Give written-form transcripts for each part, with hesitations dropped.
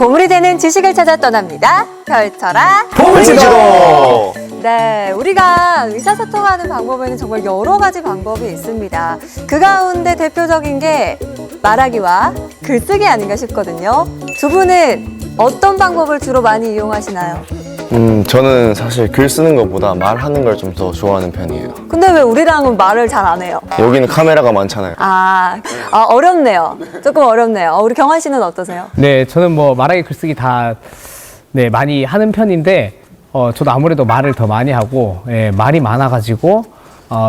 보물이 되는 지식을 찾아 떠납니다. 펼쳐라 보물지도! 네, 우리가 의사소통하는 방법에는 정말 여러 가지 방법이 있습니다. 그 가운데 대표적인 게 말하기와 글쓰기 아닌가 싶거든요. 두 분은 어떤 방법을 주로 많이 이용하시나요? 저는 사실 글 쓰는 것보다 말하는 걸 좀 더 좋아하는 편이에요. 근데 왜 우리랑은 말을 잘 안 해요? 여기는 카메라가 많잖아요. 어렵네요. 조금 어렵네요. 우리 경환 씨는 어떠세요? 네, 저는 뭐 말하기 글쓰기 다 네, 많이 하는 편인데 저도 아무래도 말을 더 많이 하고 말이 많아가지고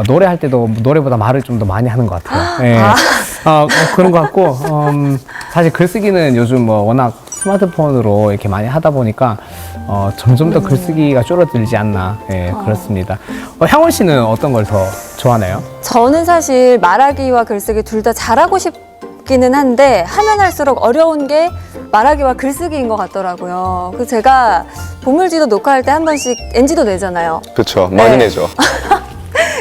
노래할 때도 노래보다 말을 좀 더 많이 하는 것 같아요. 예. 그런 것 같고 사실 글쓰기는 요즘 뭐 워낙 스마트폰으로 이렇게 많이 하다 보니까 점점 더 글쓰기가 줄어들지 않나 그렇습니다. 향원 씨는 어떤 걸 더 좋아하나요? 저는 사실 말하기와 글쓰기 둘 다 잘하고 싶기는 한데 하면 할수록 어려운 게 말하기와 글쓰기인 것 같더라고요. 그래서 제가 보물지도 녹화할 때 한 번씩 NG도 내잖아요. 그렇죠. 많이 네. 내죠.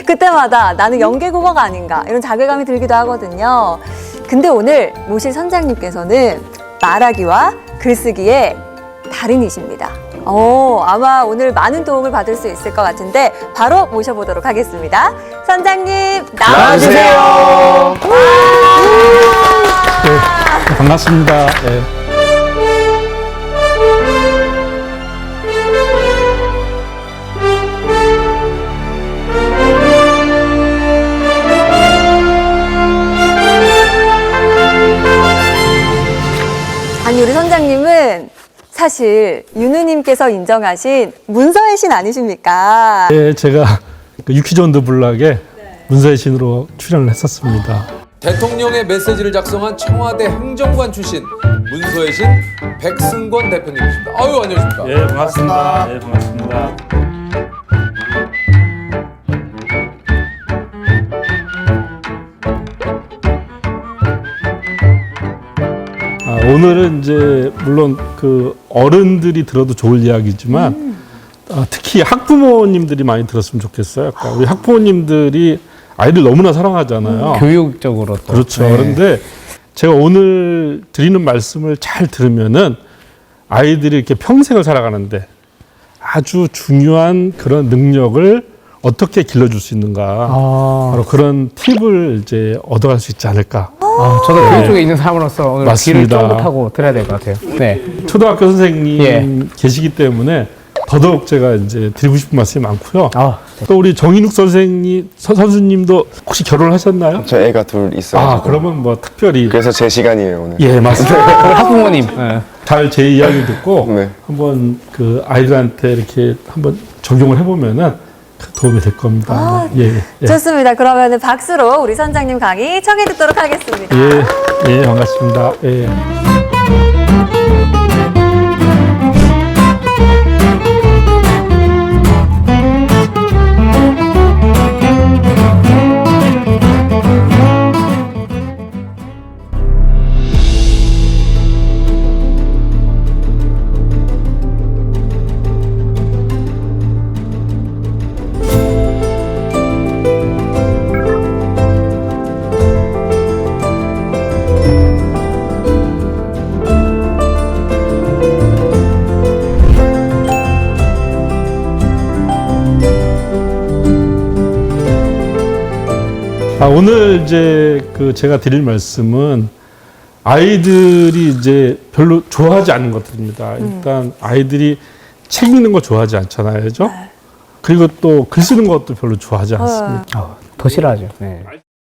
그때마다 나는 연계국어가 아닌가 이런 자괴감이 들기도 하거든요. 근데 오늘 모실 선장님께서는 말하기와 글쓰기의 달인이십니다. 아마 오늘 많은 도움을 받을 수 있을 것 같은데 바로 모셔보도록 하겠습니다. 선장님 나와주세요. 네, 반갑습니다. 네. 아니 우리 선장님은 사실 윤우님께서 인정하신 문서의 신 아니십니까? 네, 제가 그 유키즈 온 더 블락에 문서의 신으로 출연을 했었습니다. 대통령의 메시지를 작성한 청와대 행정관 출신 문서의 신 백승권 대표님이십니다. 아유, 안녕하십니까? 예, 반갑습니다. 예, 반갑습니다. 오늘은 이제 물론 그 어른들이 들어도 좋을 이야기지만 특히 학부모님들이 많이 들었으면 좋겠어요. 그러니까 우리 학부모님들이 아이들 너무나 사랑하잖아요. 교육적으로 또. 그렇죠. 네. 그런데 제가 오늘 드리는 말씀을 잘 들으면은 아이들이 이렇게 평생을 살아가는데 아주 중요한 그런 능력을 어떻게 길러줄 수 있는가. 바로 그런 팁을 이제 얻어갈 수 있지 않을까. 저도 교육 쪽에 있는 사람으로서 오늘 맞습니다. 귀를 쫑긋하고 들어야 될 것 같아요. 네. 초등학교 선생님 계시기 때문에 더더욱 제가 이제 드리고 싶은 말씀이 많고요. 또 우리 정인욱 선생님, 선수님도 혹시 결혼을 하셨나요? 저 애가 둘 있어요. 그러면 뭐 특별히. 그래서 제 시간이에요, 오늘. 예, 맞습니다. 학부모님. 잘 제 이야기 듣고 네. 한번 그 아이들한테 이렇게 한번 적용을 해보면은 도움이 될 겁니다. 예. 좋습니다. 그러면 박수로 우리 선장님 강의 청해 듣도록 하겠습니다. 예, 반갑습니다. 예. 오늘 이제 그 제가 드릴 말씀은 아이들이 이제 별로 좋아하지 않는 것들입니다. 일단 아이들이 책 읽는 거 좋아하지 않잖아요, 그죠? 그리고 또 글 쓰는 것도 별로 좋아하지 않습니다. 더 싫어하죠. 네.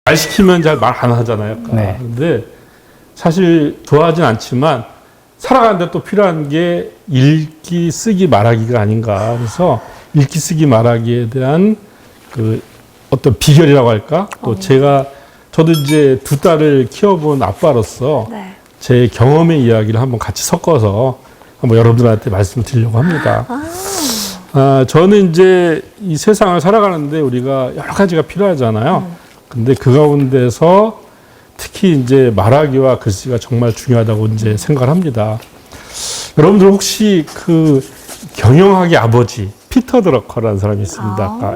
말 시키면 잘 말 안 하잖아요. 네. 근데 사실 좋아하진 않지만 살아가는데 또 필요한 게 읽기, 쓰기, 말하기가 아닌가. 그래서 읽기, 쓰기, 말하기에 대한 그 어떤 비결이라고 할까? 또 저도 이제 두 딸을 키워본 아빠로서 제 경험의 이야기를 한번 같이 섞어서 한번 여러분들한테 말씀을 드리려고 합니다. 저는 이제 이 세상을 살아가는데 우리가 여러 가지가 필요하잖아요. 근데 그 가운데서 특히 이제 말하기와 글쓰기가 정말 중요하다고 이제 생각을 합니다. 여러분들 혹시 그 경영학의 아버지 피터 드러커라는 사람이 있습니다.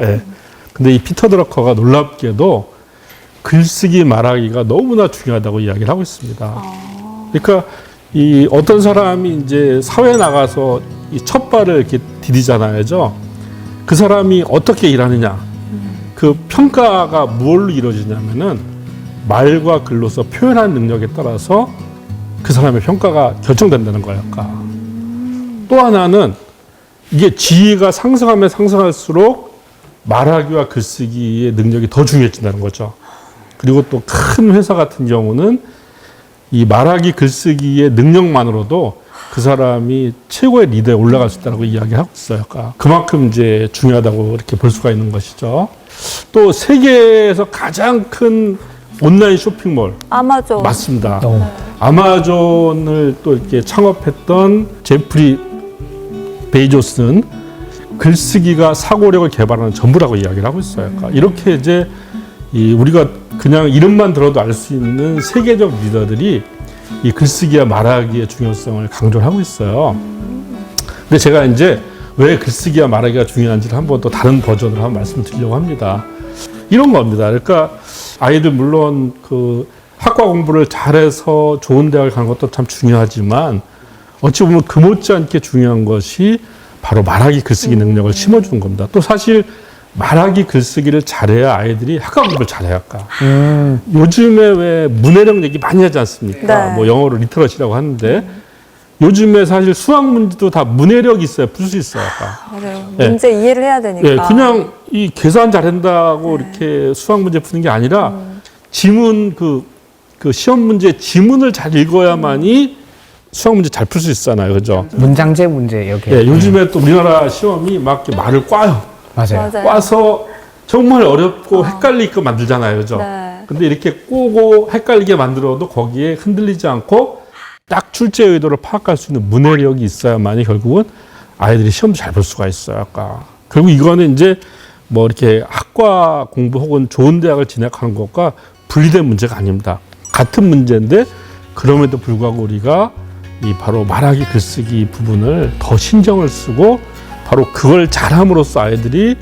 근데 이 피터 드러커가 놀랍게도 글쓰기 말하기가 너무나 중요하다고 이야기를 하고 있습니다. 그러니까 이 어떤 사람이 이제 사회에 나가서 이 첫 발을 이렇게 디디잖아요. 그 사람이 어떻게 일하느냐. 그 평가가 무엇로 이루어지냐면은 말과 글로서 표현하는 능력에 따라서 그 사람의 평가가 결정된다는 거예요. 또 하나는 이게 지위가 상승하면 상승할수록 말하기와 글쓰기의 능력이 더 중요해진다는 거죠. 그리고 또 큰 회사 같은 경우는 이 말하기 글쓰기의 능력만으로도 그 사람이 최고의 리더에 올라갈 수 있다고 이야기하고 있어요. 그만큼 이제 중요하다고 이렇게 볼 수가 있는 것이죠. 또 세계에서 가장 큰 온라인 쇼핑몰 아마존. 맞습니다. 아마존을 또 이렇게 창업했던 제프리 베이조스는 글쓰기가 사고력을 개발하는 전부라고 이야기를 하고 있어요. 이렇게 이제 우리가 그냥 이름만 들어도 알 수 있는 세계적 리더들이 이 글쓰기와 말하기의 중요성을 강조를 하고 있어요. 근데 제가 이제 왜 글쓰기와 말하기가 중요한지를 한번 또 다른 버전으로 한번 말씀드리려고 합니다. 이런 겁니다. 그러니까 아이들 물론 그 학과 공부를 잘해서 좋은 대학을 가는 것도 참 중요하지만 어찌 보면 그 못지않게 중요한 것이 바로 말하기 글쓰기 능력을 심어주는 겁니다. 또 사실 말하기 글쓰기를 잘해야 아이들이 학과 공부를 잘해야 할까. 요즘에 왜 문해력 얘기 많이 하지 않습니까? 네. 뭐 영어로 리터러시라고 하는데 요즘에 사실 수학 문제도 다 문해력이 있어야 풀 수 있어요. 맞아요. 네. 문제 이해를 해야 되니까. 예, 그냥 이 계산 잘한다고 이렇게 수학 문제 푸는 게 아니라 지문 그 시험 문제 지문을 잘 읽어야만이 수학 문제 잘 풀 수 있잖아요. 그죠? 문장제 문제 여기. 예, 요즘에 또 우리나라 시험이 막 이렇게 말을 꽈요. 맞아요. 맞아요. 꽈서 정말 어렵고 헷갈리게 만들잖아요. 그죠? 네. 근데 이렇게 꼬고 헷갈리게 만들어도 거기에 흔들리지 않고 딱 출제 의도를 파악할 수 있는 문해력이 있어야만이 결국은 아이들이 시험도 잘 볼 수가 있어요. 아까. 결국 이거는 이제 뭐 이렇게 학과 공부 혹은 좋은 대학을 진학하는 것과 분리된 문제가 아닙니다. 같은 문제인데 그럼에도 불구하고 우리가 이 바로 말하기 글쓰기 부분을 더 신경을 쓰고 바로 그걸 잘함으로써 아이들이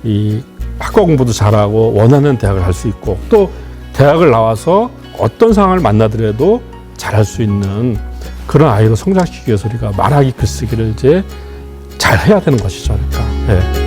이 학과 공부도 잘하고 원하는 대학을 갈 수 있고 또 대학을 나와서 어떤 상황을 만나더라도 잘할 수 있는 그런 아이로 성장시키기 위해서 우리가 말하기 글쓰기를 이제 잘 해야 되는 것이죠. 그러니까. 예.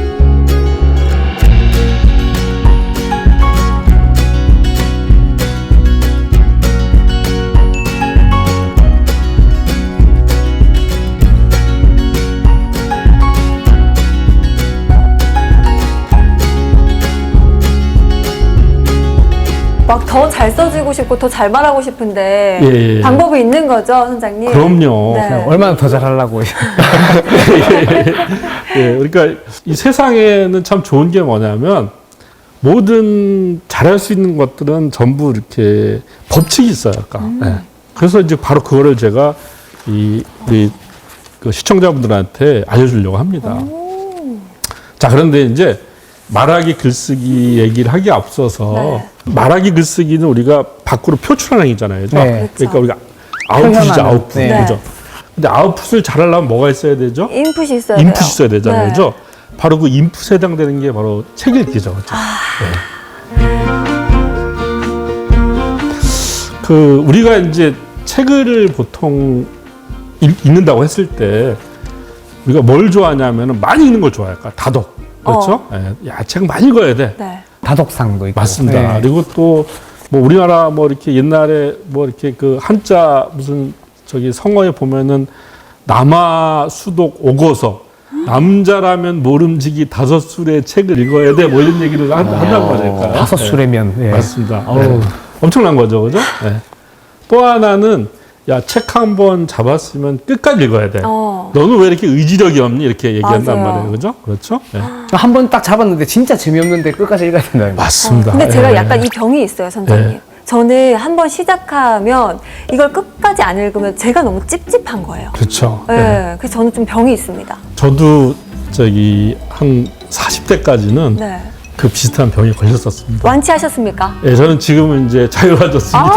막 더 잘 써지고 싶고 더 잘 말하고 싶은데 예. 방법이 있는 거죠, 선생님? 그럼요. 네. 얼마나 더 잘하려고. 예, 그러니까 이 세상에는 참 좋은 게 뭐냐면 모든 잘할 수 있는 것들은 전부 이렇게 법칙이 있어요. 아까. 예. 그래서 이제 바로 그거를 제가 우리 그 시청자분들한테 알려주려고 합니다. 자, 그런데 이제 말하기 글쓰기 얘기를 하기에 앞서서 네. 말하기 글쓰기는 우리가 밖으로 표출하는 행위잖아요. 그죠? 네. 그러니까 우리가 아웃풋이죠, 표현하는. 아웃풋. 네. 그죠? 근데 아웃풋을 잘하려면 뭐가 있어야 되죠? 인풋이 있어야 돼요. 인풋이 있어야 되잖아요. 네. 그죠? 바로 그 인풋에 해당되는 게 바로 책 읽기죠. 그죠? 네. 그 우리가 이제 책을 보통 읽는다고 했을 때 우리가 뭘 좋아하냐면은 많이 읽는 걸 좋아할까? 다독. 그렇죠? 예. 야, 책 많이 읽어야 돼. 네. 다독상도 있고. 맞습니다. 네. 그리고 또 뭐 우리나라 뭐 이렇게 옛날에 뭐 이렇게 그 한자 무슨 저기 성어에 보면은 남아 수독 오고서 남자라면 모름지기 5술의 책을 읽어야 돼. 뭐 이런 얘기를 한다고 하니까. 5술이면. 예. 맞습니다. 어우. 네. 엄청난 거죠. 그죠? 네. 또 하나는 야, 책 한 번 잡았으면 끝까지 읽어야 돼. 너는 왜 이렇게 의지력이 없니? 이렇게 얘기한단 맞아요. 말이에요. 그죠? 그렇죠? 네. 한 번 딱 잡았는데 진짜 재미없는데 끝까지 읽어야 된다는 거. 맞습니다. 근데 제가 예. 약간 이 병이 있어요, 선생님. 네. 저는 한 번 시작하면 이걸 끝까지 안 읽으면 제가 너무 찝찝한 거예요. 그렇죠. 네. 네. 그래서 저는 좀 병이 있습니다. 저도 저기 한 40대까지는 네. 그 비슷한 병에 걸렸었습니다. 완치하셨습니까? 예, 저는 지금은 이제 자유화졌습니다.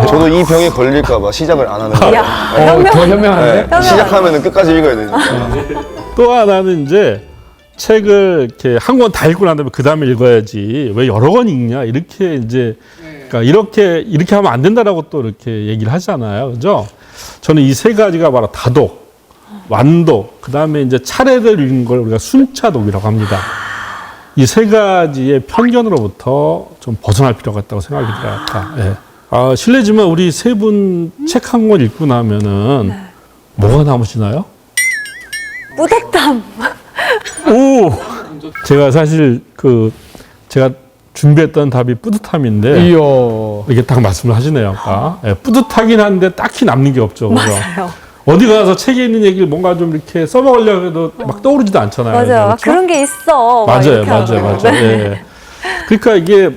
저도 이 병에 걸릴까봐 시작을 안 하는 거예요. 야, 더 현명하네. 현명한데? 네, 시작하면 끝까지 읽어야 되니까. 또 하나는 이제 책을 이렇게 한 권 다 읽고 난 다음에 그 다음에 읽어야지 왜 여러 권 읽냐 이렇게 이제 그러니까 이렇게 하면 안 된다라고 또 이렇게 얘기를 하잖아요, 그죠? 저는 이 세 가지가 바로 다독, 완독, 그 다음에 이제 차례를 읽는 걸 우리가 순차독이라고 합니다. 이 세 가지의 편견으로부터 좀 벗어날 필요가 있다고 생각이 들어요. 예. 실례지만 우리 세 분 책 한 권 읽고 나면은 뭐가 남으시나요? 뿌듯함. 오! 제가 사실 제가 준비했던 답이 뿌듯함인데 이요. 이게 딱 말씀을 하시네요. 아까. 예, 뿌듯하긴 한데 딱히 남는 게 없죠. 그죠? 맞아요. 어디 가서 책에 있는 얘기를 뭔가 좀 이렇게 써먹으려고 해도 막 떠오르지도 않잖아요. 맞아요. 그렇죠? 그런 게 있어. 막 맞아요, 이렇게 맞아요, 하고. 맞아요. 네. 예. 그러니까 이게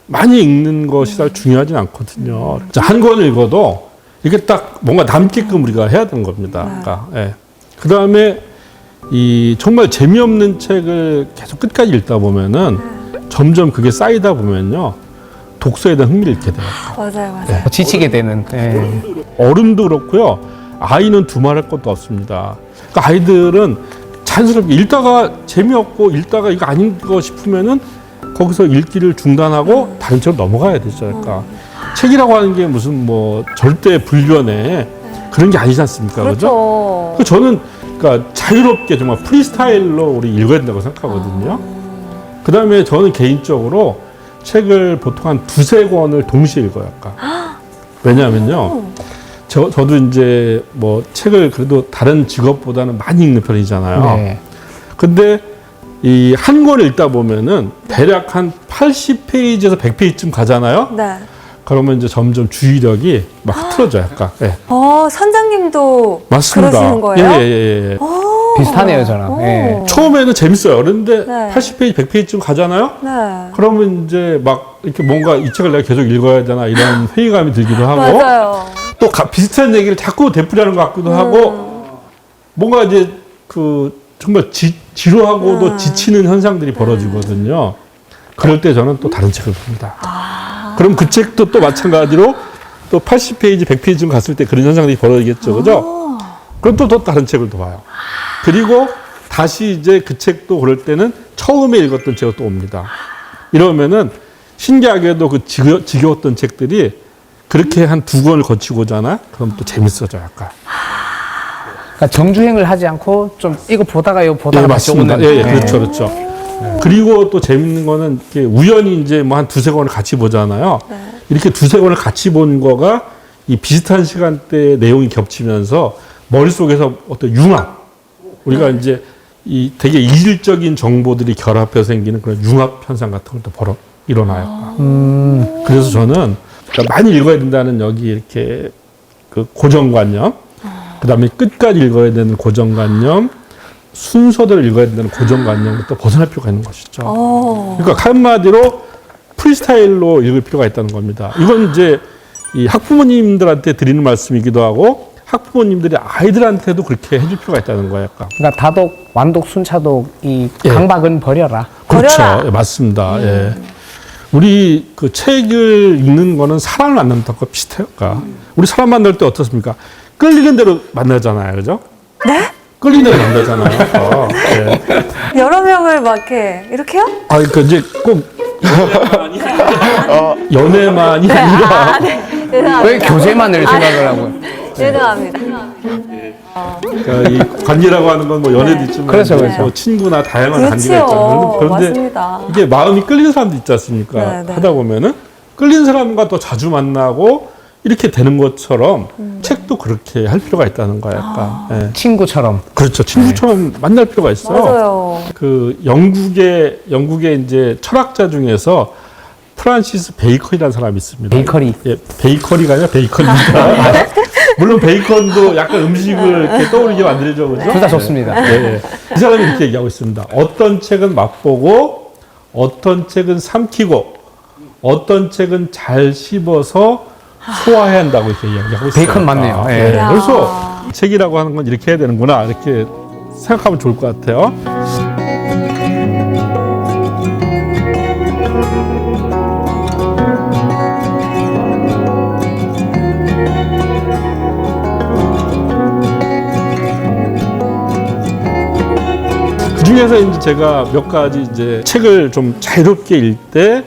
많이 읽는 것이 잘 중요하진 않거든요. 자, 한 권 읽어도 이게 딱 뭔가 남게끔 우리가 해야 되는 겁니다. 그러니까, 예. 그 다음에 이 정말 재미없는 책을 계속 끝까지 읽다 보면은 점점 그게 쌓이다 보면요. 독서에 대한 흥미를 잃게 돼요. 맞아요, 맞아요. 지치게 되는. 예. 어른도 그렇고요. 아이는 두말할 것도 없습니다. 그러니까 아이들은 자연스럽게 읽다가 재미없고 읽다가 이거 아닌 거 싶으면은 거기서 읽기를 중단하고 다른 책으로 넘어가야 되죠. 그러니까 책이라고 하는 게 무슨 뭐 절대 불변의 그런 게 아니지 않습니까? 그죠? 그렇죠. 저는 그러니까 자유롭게 정말 프리스타일로 우리 읽어야 된다고 생각하거든요. 그 다음에 저는 개인적으로 책을 보통 한 두세 권을 동시에 읽어요. 아까. 왜냐하면요. 저도 이제 뭐 책을 그래도 다른 직업보다는 많이 읽는 편이잖아요. 네. 근데 이 한 권을 읽다 보면은 대략 한 80페이지에서 100페이지쯤 가잖아요. 네. 그러면 이제 점점 주의력이 막 흐트러져요. 약간. 예. 선장님도 맞습니다. 그러시는 거예요? 예. 비슷하네요, 저랑. 예. 처음에는 재밌어요. 그런데 네. 80페이지, 100페이지쯤 가잖아요. 네. 그러면 이제 막 이렇게 뭔가 이 책을 내가 계속 읽어야 되나 이런 회의감이 들기도 하고 맞아요. 또 비슷한 얘기를 자꾸 되풀이하는 것 같기도 하고 뭔가 이제 정말 지루하고도 지치는 현상들이 벌어지거든요. 그럴 때 저는 또 다른 책을 봅니다. 그럼 그 책도 또 마찬가지로 또 80페이지, 100페이지쯤 갔을 때 그런 현상들이 벌어지겠죠. 그죠? 그럼 또 다른 책을 또 봐요. 그리고 다시 이제 그 책도 그럴 때는 처음에 읽었던 책을 또 옵니다. 이러면은 신기하게도 그 지겨웠던 책들이 그렇게 한 두 권을 거치고 오잖아? 그럼 또 재밌어져, 약간. 그러니까 정주행을 하지 않고 좀 이거 보다가 이거 보다가 예, 다시 맞습니다. 오는. 예, 그렇죠. 그리고 또 재밌는 거는 이렇게 우연히 이제 뭐 한 두세 권을 같이 보잖아요. 이렇게 두세 권을 같이 본 거가 이 비슷한 시간대에 내용이 겹치면서 머릿속에서 어떤 융합. 우리가 이제 이 되게 이질적인 정보들이 결합해서 생기는 그런 융합 현상 같은 것도 일어나요. 그래서 저는 그러니까 많이 읽어야 된다는 여기 이렇게 그 고정관념, 그 다음에 끝까지 읽어야 되는 고정관념, 순서대로 읽어야 된다는 고정관념부터 벗어날 필요가 있는 것이죠. 그러니까 한마디로 프리스타일로 읽을 필요가 있다는 겁니다. 이건 이제 이 학부모님들한테 드리는 말씀이기도 하고 학부모님들이 아이들한테도 그렇게 해줄 필요가 있다는 거예요. 약간. 그러니까 다독, 완독, 순차독 이 예. 강박은 버려라. 그렇죠. 버려라. 예, 맞습니다. 예. 우리 그 책을 읽는 거는 사람을 만나는 것과 비슷해요. 그러니까 우리 사람 만날 때 어떻습니까? 끌리는 대로 만나잖아요. 그죠? 네? 끌리는 대로 만나잖아요. 예. 여러 명을 막 이렇게요? 그러니까 이제 꼭 연애만이 아니라 죄송합니다. 왜 교제만을 생각을 하고? 죄송합니다. 그러니까 이 관계라고 하는 건 뭐 연애도 있지만 그렇죠, 뭐 그렇죠. 친구나 다양한 관계가 그렇지요. 있잖아요. 그런데 맞습니다. 이게 마음이 끌리는 사람도 있지 않습니까? 네. 하다 보면은 끌리는 사람과 더 자주 만나고 이렇게 되는 것처럼 책도 그렇게 할 필요가 있다는 거예요. 약간. 예. 친구처럼. 그렇죠. 친구처럼 만날 필요가 있어요. 맞아요. 그 영국의 이제 철학자 중에서 프란시스 베이컨이라는 사람이 있습니다. 베이커리. 예, 베이커리가 아니라 베이컨입니다. 물론 베이컨도 약간 음식을 이렇게 떠올리게 만들죠. 그죠? 둘 다 좋습니다. 예. 이 사람이 이렇게 얘기하고 있습니다. 어떤 책은 맛보고, 어떤 책은 삼키고, 어떤 책은 잘 씹어서 소화해야 한다고 이렇게 이야기하고 있어요. 베이컨 맞네요. 예. 그래서 책이라고 하는 건 이렇게 해야 되는구나. 이렇게 생각하면 좋을 것 같아요. 그 중에서 이제 제가 몇 가지 이제 책을 좀 자유롭게 읽을 때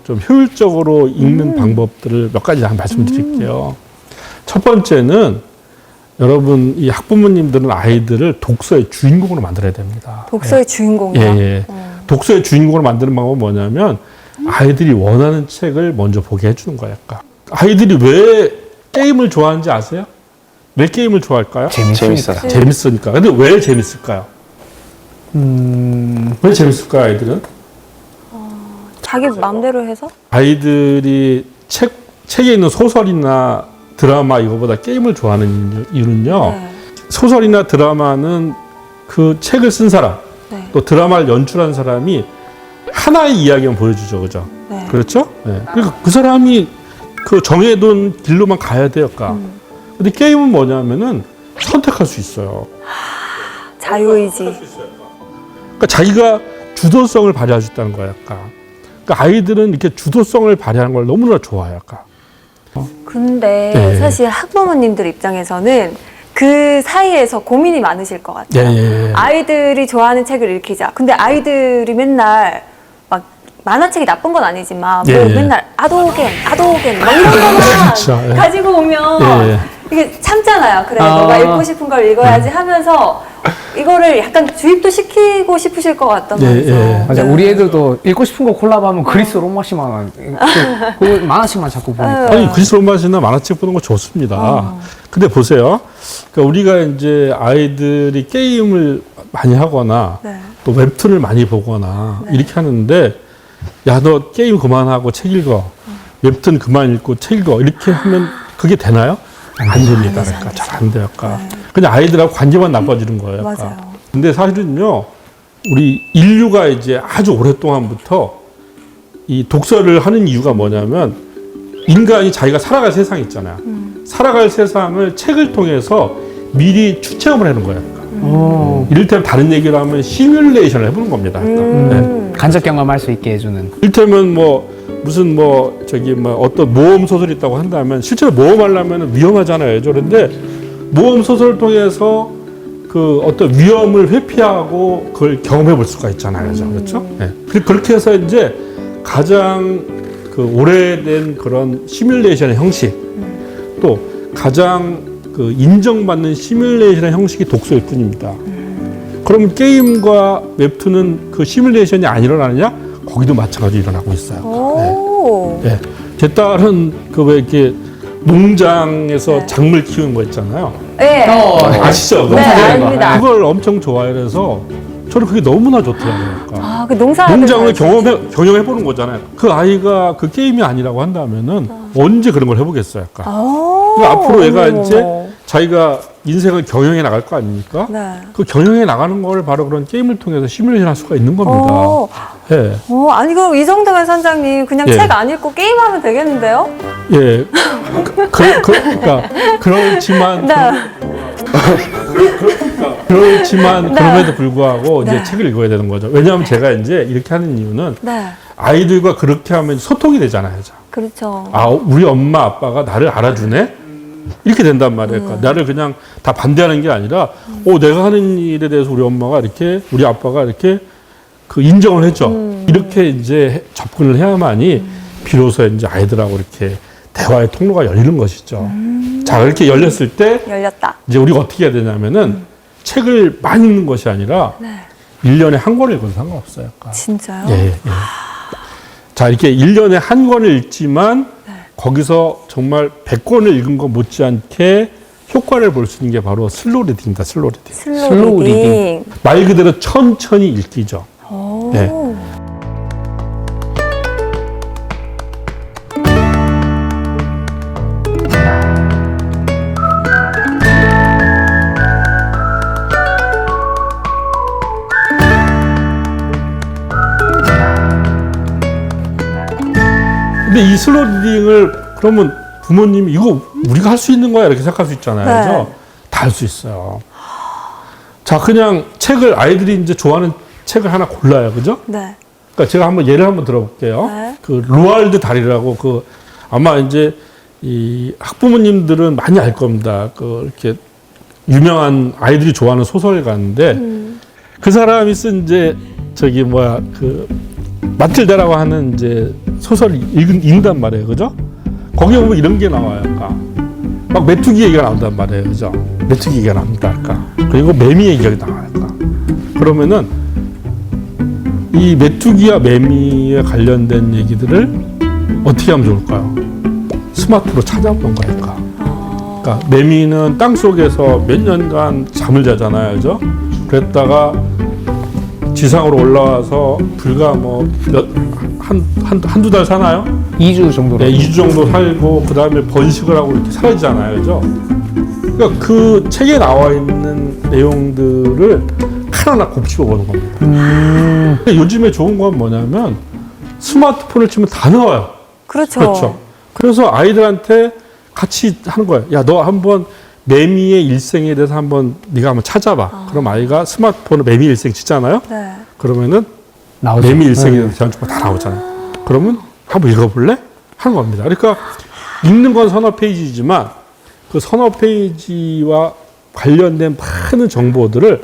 좀 효율적으로 읽는 방법들을 몇 가지 한번 말씀드릴게요. 첫 번째는 여러분 이 학부모님들은 아이들을 독서의 주인공으로 만들어야 됩니다. 독서의 주인공이요? 예. 독서의 주인공으로 만드는 방법은 뭐냐면 아이들이 원하는 책을 먼저 보게 해주는 거예요. 약간. 아이들이 왜 게임을 좋아하는지 아세요? 왜 게임을 좋아할까요? 재밌어요. 재밌으니까. 근데 왜 재밌을까요? 왜 재밌을까요, 아이들은? 자기 마음대로 해서? 아이들이 책에 있는 소설이나 드라마 이거보다 게임을 좋아하는 이유는요. 네. 소설이나 드라마는 그 책을 쓴 사람, 네. 또 드라마를 연출한 사람이 하나의 이야기만 보여주죠, 그죠? 네. 그렇죠? 네. 그러니까 그 사람이 그 정해둔 길로만 가야 돼요, 그러니까. 근데 게임은 뭐냐면은 선택할 수 있어요. 자유의지. 그러니까 자기가 주도성을 발휘할 수 있다는 거예요, 약간. 그러니까 아이들은 이렇게 주도성을 발휘하는 걸 너무나 좋아해요, 약간. 근데 네. 사실 학부모님들 입장에서는 그 사이에서 고민이 많으실 것 같아요. 예. 아이들이 좋아하는 책을 읽히자. 근데 아이들이 맨날 막 만화책이 나쁜 건 아니지만 뭐 예. 맨날 아도겐 막 이런 거만 그렇죠. 예. 가지고 오면 예. 이게 참잖아요. 그래 아. 너가 읽고 싶은 걸 읽어야지 하면서 이거를 약간 주입도 시키고 싶으실 것 같단 예, 말이죠. 예. 맞아. 우리 애들도 읽고 싶은 거 콜라보하면 그리스 로마식만 그 만화책만 자꾸 보니까. 아니 그리스 로마시나 만화책 보는 거 좋습니다. 근데 보세요. 그러니까 우리가 이제 아이들이 게임을 많이 하거나 네. 또 웹툰을 많이 보거나 이렇게 하는데 야 너 게임 그만하고 책 읽어. 웹툰 그만 읽고 책 읽어. 이렇게 하면 그게 되나요? 안 됩니다. 그러니까 잘 안 돼요. 그러니까. 그냥 아이들하고 관계만 나빠지는 거예요. 그러니까. 맞아요. 근데 사실은요. 우리 인류가 이제 아주 오랫동안부터 이 독서를 하는 이유가 뭐냐면 인간이 자기가 살아갈 세상 있잖아요. 살아갈 세상을 책을 통해서 미리 추체험을 하는 거예요. 이를테면 다른 얘기를 하면 시뮬레이션을 해보는 겁니다. 네. 간접 경험할 수 있게 해주는. 이를테면 무슨 어떤 모험 소설이 있다고 한다면 실제로 모험하려면 위험하잖아요. 그런데 모험 소설을 통해서 그 어떤 위험을 회피하고 그걸 경험해 볼 수가 있잖아요. 그렇죠? 네. 그렇게 해서 이제 가장 그 오래된 그런 시뮬레이션의 형식 또 가장 그 인정받는 시뮬레이션의 형식이 독서일 뿐입니다. 그러면 게임과 웹툰은 그 시뮬레이션이 안 일어나느냐? 거기도 마찬가지로 일어나고 있어요. 오. 네. 제 딸은 그 왜 이렇게 농장에서 네. 작물 키우는 거 있잖아요. 네. 아시죠? 네, 압니다. 그걸 엄청 좋아해서 저는 그게 너무나 좋더라고요. 아, 그 농사 농장을 경영해 보는 거잖아요. 그 아이가 그 게임이 아니라고 한다면은 언제 그런 걸 해보겠어요. 약간. 그러니까 앞으로 얘가 이제 자기가 인생을 경영해 나갈 거 아닙니까? 네. 그 경영해 나가는 걸 바로 그런 게임을 통해서 시뮬레이션 할 수가 있는 겁니다. 예. 아니 그럼 이정대만 선장님 그냥 예. 책 안 읽고 게임하면 되겠는데요? 예. 그러니까 그렇지만 네. 그렇지만 네. 그럼에도 불구하고 이제 네. 책을 읽어야 되는 거죠. 왜냐하면 제가 이제 이렇게 하는 이유는 네. 아이들과 그렇게 하면 소통이 되잖아요. 그렇죠. 아, 우리 엄마 아빠가 나를 알아주네? 이렇게 된단 말이에요. 그러니까 나를 그냥 다 반대하는 게 아니라, 내가 하는 일에 대해서 우리 엄마가 이렇게, 우리 아빠가 이렇게 그 인정을 해줘. 이렇게 이제 접근을 해야만이 비로소 이제 아이들하고 이렇게 대화의 통로가 열리는 것이죠. 자, 이렇게 열렸을 때 열렸다. 이제 우리가 어떻게 해야 되냐면은 책을 많이 읽는 것이 아니라 네. 1년에 한 권을 읽어도 상관없어요. 그러니까. 진짜요? 예. 자, 이렇게 1년에 한 권을 읽지만 거기서 정말 100권을 읽은 것 못지않게 효과를 볼 수 있는 게 바로 슬로우 리딩입니다. 슬로우 리딩. 슬로우 리딩. 말 그대로 천천히 읽기죠. 오. 네. 근데 이 슬로우 리딩을 그러면 부모님이 이거 우리가 할 수 있는 거야 이렇게 생각할 수 있잖아요. 네. 그죠? 다 할 수 있어요. 자, 그냥 책을 아이들이 이제 좋아하는 책을 하나 골라요. 그죠? 네. 그러니까 제가 한번 예를 한번 들어볼게요. 네. 그 로알드 달이라고 그 아마 이제 이 학부모님들은 많이 알 겁니다. 그 이렇게 유명한 아이들이 좋아하는 소설가인데 그 사람이 쓴 이제 그 마틸다라고 하는 이제 소설을 읽는단 말이에요. 그죠? 거기에 보면 이런 게 나와요. 막 메뚜기 얘기가 나온단 말이에요. 그죠? 메뚜기 얘기가 나옵니다. 할까? 그리고 매미 얘기가 나갈까? 그러면은 이 메뚜기와 매미에 관련된 얘기들을 어떻게 하면 좋을까요? 스마트로 찾아보는 거니까. 그러니까 매미는 땅 속에서 몇 년간 잠을 자잖아요, 그죠? 그랬다가 지상으로 올라와서 불과 한두 달 사나요? 2주 정도로. 네, 2주 정도 살고 그 다음에 번식을 하고 이렇게 사라지잖아요, 그죠? 그러니까 그 책에 나와 있는 내용들을 하나하나 곱씹어 보는 겁니다. 근데 요즘에 좋은 건 뭐냐면 스마트폰을 치면 다 나와요. 그렇죠. 그렇죠. 그래서 아이들한테 같이 하는 거예요. 야, 너 한번 매미의 일생에 대해서 네가 한번 찾아봐. 그럼 아이가 스마트폰으로 매미 일생 치잖아요. 네. 그러면 나오죠. 매미 일생에 대해서 제한주가 다 나오잖아요. 그러면 한번 읽어볼래? 하는 겁니다. 그러니까 읽는 건 서너 페이지지만 그 서너 페이지와 관련된 많은 정보들을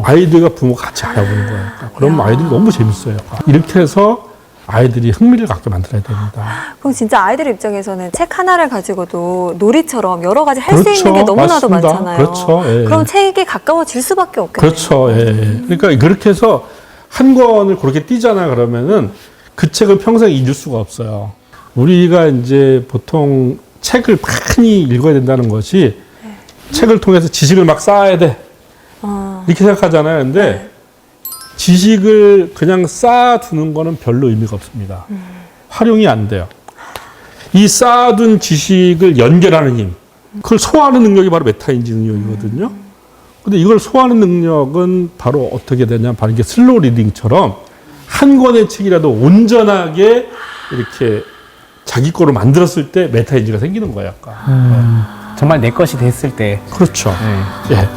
아이들과 부모가 같이 알아보는 거예요. 그러면 아이들이 너무 재밌어요. 이렇게 해서 아이들이 흥미를 갖게 만들어야 됩니다. 그럼 진짜 아이들 입장에서는 책 하나를 가지고도 놀이처럼 여러 가지 할 수 그렇죠. 있는 게 너무나도 맞습니다. 많잖아요. 그렇죠. 예. 그럼 책에 가까워질 수밖에 없겠네요. 그렇죠. 예. 그러니까 그렇게 해서 한 권을 그렇게 띄잖아요. 그러면은 그 책을 평생 잊을 수가 없어요. 우리가 이제 보통 책을 많이 읽어야 된다는 것이 책을 통해서 지식을 막 쌓아야 돼. 이렇게 생각하잖아요. 근데 지식을 그냥 쌓아두는 거는 별로 의미가 없습니다. 활용이 안 돼요. 이 쌓아둔 지식을 연결하는 힘, 그걸 소화하는 능력이 바로 메타인지 능력이거든요. 근데 이걸 소화하는 능력은 바로 어떻게 되냐면 바로 이게 슬로우 리딩처럼 한 권의 책이라도 온전하게 이렇게 자기 거로 만들었을 때 메타인지가 생기는 거예요. 약간. 정말 내 것이 됐을 때. 그렇죠. 네. 예.